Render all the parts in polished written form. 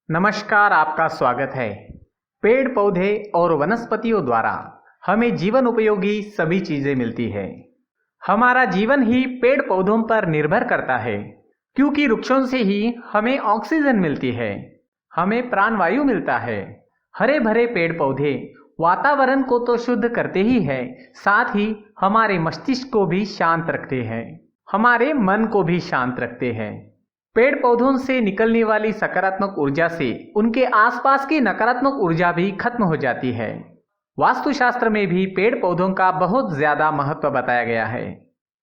नमस्कार, आपका स्वागत है। पेड़ पौधे और वनस्पतियों द्वारा हमें जीवन उपयोगी सभी चीजें मिलती है। हमारा जीवन ही पेड़ पौधों पर निर्भर करता है, क्योंकि वृक्षों से ही हमें ऑक्सीजन मिलती है, हमें प्राणवायु मिलता है। हरे भरे पेड़ पौधे वातावरण को तो शुद्ध करते ही है, साथ ही हमारे मस्तिष्क को भी शांत रखते हैं, हमारे मन को भी शांत रखते हैं। पेड़ पौधों से निकलने वाली सकारात्मक ऊर्जा से उनके आसपास की नकारात्मक ऊर्जा भी खत्म हो जाती है। वास्तुशास्त्र में भी पेड़ पौधों का बहुत ज्यादा महत्व बताया गया है।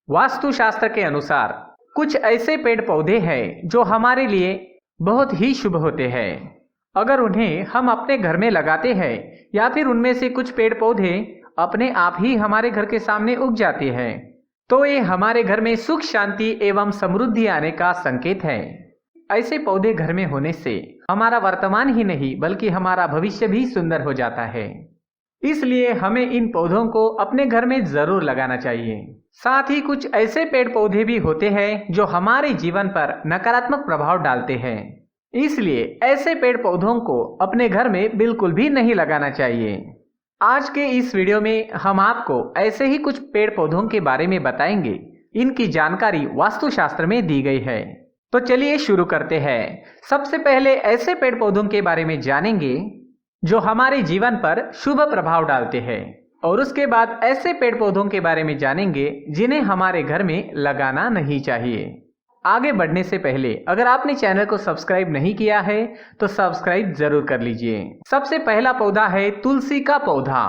वास्तुशास्त्र के अनुसार कुछ ऐसे पेड़ पौधे हैं जो हमारे लिए बहुत ही शुभ होते हैं। अगर उन्हें हम अपने घर में लगाते हैं या फिर उनमें से कुछ पेड़ पौधे अपने आप ही हमारे घर के सामने उग जाते हैं, तो ये हमारे घर में सुख शांति एवं समृद्धि आने का संकेत है। ऐसे पौधे घर में होने से हमारा वर्तमान ही नहीं बल्कि हमारा भविष्य भी सुंदर हो जाता है। इसलिए हमें इन पौधों को अपने घर में जरूर लगाना चाहिए। साथ ही कुछ ऐसे पेड़ पौधे भी होते हैं जो हमारे जीवन पर नकारात्मक प्रभाव डालते हैं, इसलिए ऐसे पेड़ पौधों को अपने घर में बिल्कुल भी नहीं लगाना चाहिए। आज के इस वीडियो में हम आपको ऐसे ही कुछ पेड़ पौधों के बारे में बताएंगे। इनकी जानकारी वास्तुशास्त्र में दी गई है। तो चलिए शुरू करते हैं। सबसे पहले ऐसे पेड़ पौधों के बारे में जानेंगे जो हमारे जीवन पर शुभ प्रभाव डालते हैं, और उसके बाद ऐसे पेड़ पौधों के बारे में जानेंगे जिन्हें हमारे घर में लगाना नहीं चाहिए। आगे बढ़ने से पहले अगर आपने चैनल को सब्सक्राइब नहीं किया है तो सब्सक्राइब जरूर कर लीजिए। सबसे पहला पौधा है तुलसी का पौधा।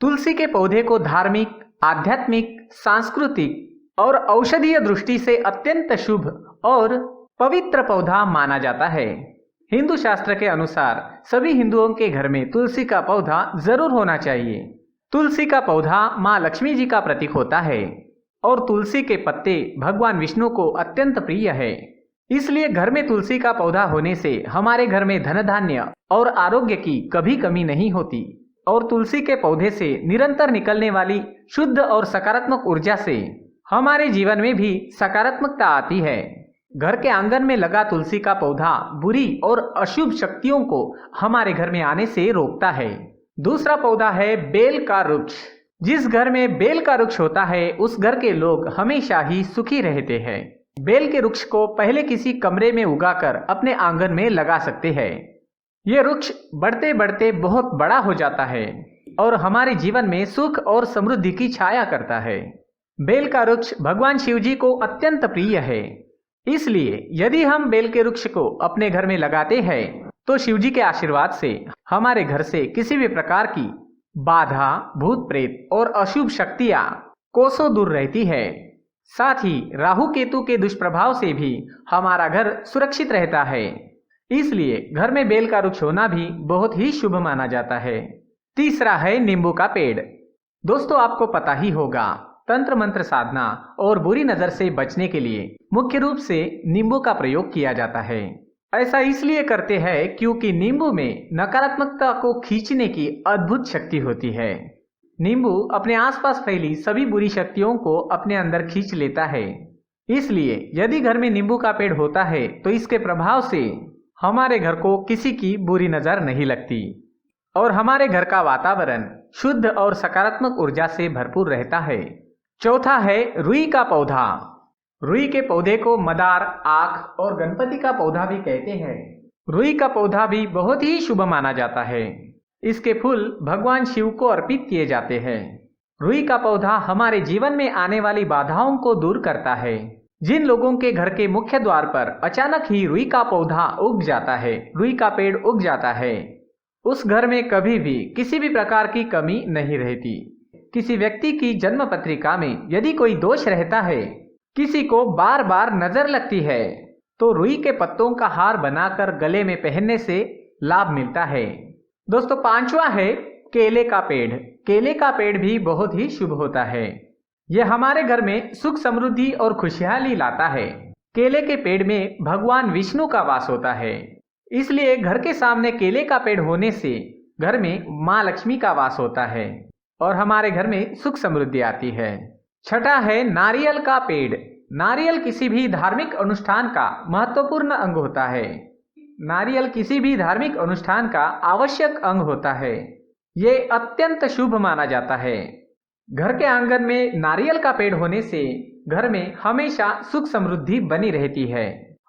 तुलसी के पौधे को धार्मिक, आध्यात्मिक, सांस्कृतिक और औषधीय दृष्टि से अत्यंत शुभ और पवित्र पौधा माना जाता है। हिंदू शास्त्र के अनुसार सभी हिंदुओं के घर में तुलसी का पौधा जरूर होना चाहिए। तुलसी का पौधा माँ लक्ष्मी जी का प्रतीक होता है और तुलसी के पत्ते भगवान विष्णु को अत्यंत प्रिय है। इसलिए घर में तुलसी का पौधा होने से हमारे घर में धन धान्य और आरोग्य की कभी कमी नहीं होती, और तुलसी के पौधे से निरंतर निकलने वाली शुद्ध और सकारात्मक ऊर्जा से हमारे जीवन में भी सकारात्मकता आती है। घर के आंगन में लगा तुलसी का पौधा बुरी और अशुभ शक्तियों को हमारे घर में आने से रोकता है। दूसरा पौधा है बेल का वृक्ष। जिस घर में बेल का वृक्ष होता है उस घर के लोग हमेशा ही सुखी रहते हैं। बेल के वृक्ष को पहले किसी कमरे में उगाकर अपने आंगन में लगा सकते हैं। ये वृक्ष बढ़ते बढ़ते बहुत बड़ा हो जाता है और हमारे जीवन में सुख और समृद्धि की छाया करता है। बेल का वृक्ष भगवान शिव जी को अत्यंत प्रिय है, इसलिए यदि हम बेल के वृक्ष को अपने घर में लगाते हैं तो शिव जी के आशीर्वाद से हमारे घर से किसी भी प्रकार की बाधा, भूत प्रेत और अशुभ शक्तियां कोसों दूर रहती है। साथ ही राहु केतु के दुष्प्रभाव से भी हमारा घर सुरक्षित रहता है। इसलिए घर में बेल का वृक्ष होना भी बहुत ही शुभ माना जाता है। तीसरा है नींबू का पेड़। दोस्तों, आपको पता ही होगा, तंत्र मंत्र साधना और बुरी नजर से बचने के लिए मुख्य रूप से नींबू का प्रयोग किया जाता है। ऐसा इसलिए करते हैं क्योंकि नींबू में नकारात्मकता को खींचने की अद्भुत शक्ति होती है। नींबू अपने आसपास फैली सभी बुरी शक्तियों को अपने अंदर खींच लेता है। इसलिए यदि घर में नींबू का पेड़ होता है तो इसके प्रभाव से हमारे घर को किसी की बुरी नजर नहीं लगती और हमारे घर का वातावरण शुद्ध और सकारात्मक ऊर्जा से भरपूर रहता है। चौथा है रुई का पौधा। रुई के पौधे को मदार, आख और गणपति का पौधा भी कहते हैं। रुई का पौधा भी बहुत ही शुभ माना जाता है। इसके फूल भगवान शिव को अर्पित किए जाते हैं। रुई का पौधा हमारे जीवन में आने वाली बाधाओं को दूर करता है। जिन लोगों के घर के मुख्य द्वार पर अचानक ही रुई का पौधा उग जाता है, रुई का पेड़ उग जाता है, उस घर में कभी भी किसी भी प्रकार की कमी नहीं रहती। किसी व्यक्ति की जन्म पत्रिका में यदि कोई दोष रहता है, किसी को बार बार नजर लगती है, तो रुई के पत्तों का हार बनाकर गले में पहनने से लाभ मिलता है। दोस्तों, पांचवा है केले का पेड़। केले का पेड़ भी बहुत ही शुभ होता है। यह हमारे घर में सुख, समृद्धि और खुशहाली लाता है। केले के पेड़ में भगवान विष्णु का वास होता है, इसलिए घर के सामने केले का पेड़ होने से घर में माँ लक्ष्मी का वास होता है और हमारे घर में सुख समृद्धि आती है। छठा है नारियल का पेड़। नारियल किसी भी धार्मिक अनुष्ठान का महत्वपूर्ण अंग होता है। नारियल किसी भी धार्मिक अनुष्ठान का आवश्यक अंग होता है। ये अत्यंत शुभ माना जाता है। घर के आंगन में नारियल का पेड़ होने से घर में हमेशा सुख समृद्धि बनी रहती है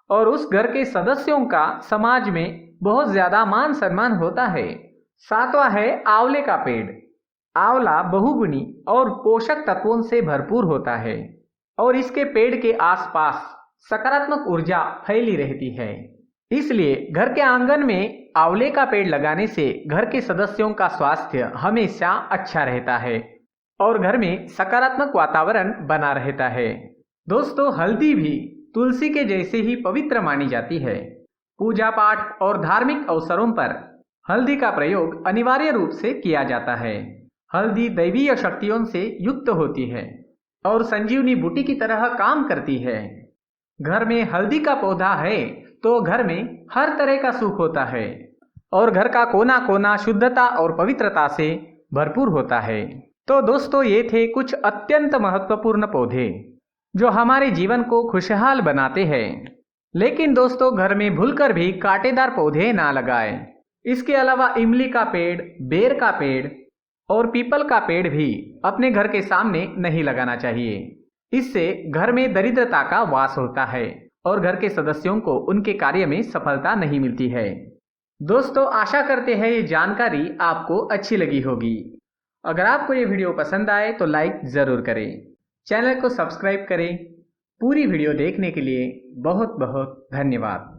और उस घर के सदस्यों का समाज में बहुत ज्यादा मान सम्मान होता है। सातवां है आंवले का पेड़। आंवला बहुगुणी और पोषक तत्वों से भरपूर होता है और इसके पेड़ के आसपास सकारात्मक ऊर्जा फैली रहती है। इसलिए घर के आंगन में आंवले का पेड़ लगाने से घर के सदस्यों का स्वास्थ्य हमेशा अच्छा रहता है और घर में सकारात्मक वातावरण बना रहता है। दोस्तों, हल्दी भी तुलसी के जैसे ही पवित्र मानी जाती है। पूजा पाठ और धार्मिक अवसरों पर हल्दी का प्रयोग अनिवार्य रूप से किया जाता है। हल्दी दैवीय शक्तियों से युक्त होती है और संजीवनी बूटी की तरह काम करती है। घर में हल्दी का पौधा है तो घर में हर तरह का सुख होता है और घर का कोना कोना शुद्धता और पवित्रता से भरपूर होता है। तो दोस्तों, ये थे कुछ अत्यंत महत्वपूर्ण पौधे जो हमारे जीवन को खुशहाल बनाते हैं। लेकिन दोस्तों, घर में भूलकर भी कांटेदार पौधे ना लगाएं। इसके अलावा इमली का पेड़, बेर का पेड़ और पीपल का पेड़ भी अपने घर के सामने नहीं लगाना चाहिए। इससे घर में दरिद्रता का वास होता है और घर के सदस्यों को उनके कार्य में सफलता नहीं मिलती है। दोस्तों, आशा करते हैं ये जानकारी आपको अच्छी लगी होगी। अगर आपको ये वीडियो पसंद आए तो लाइक जरूर करें, चैनल को सब्सक्राइब करें। पूरी वीडियो देखने के लिए बहुत बहुत धन्यवाद।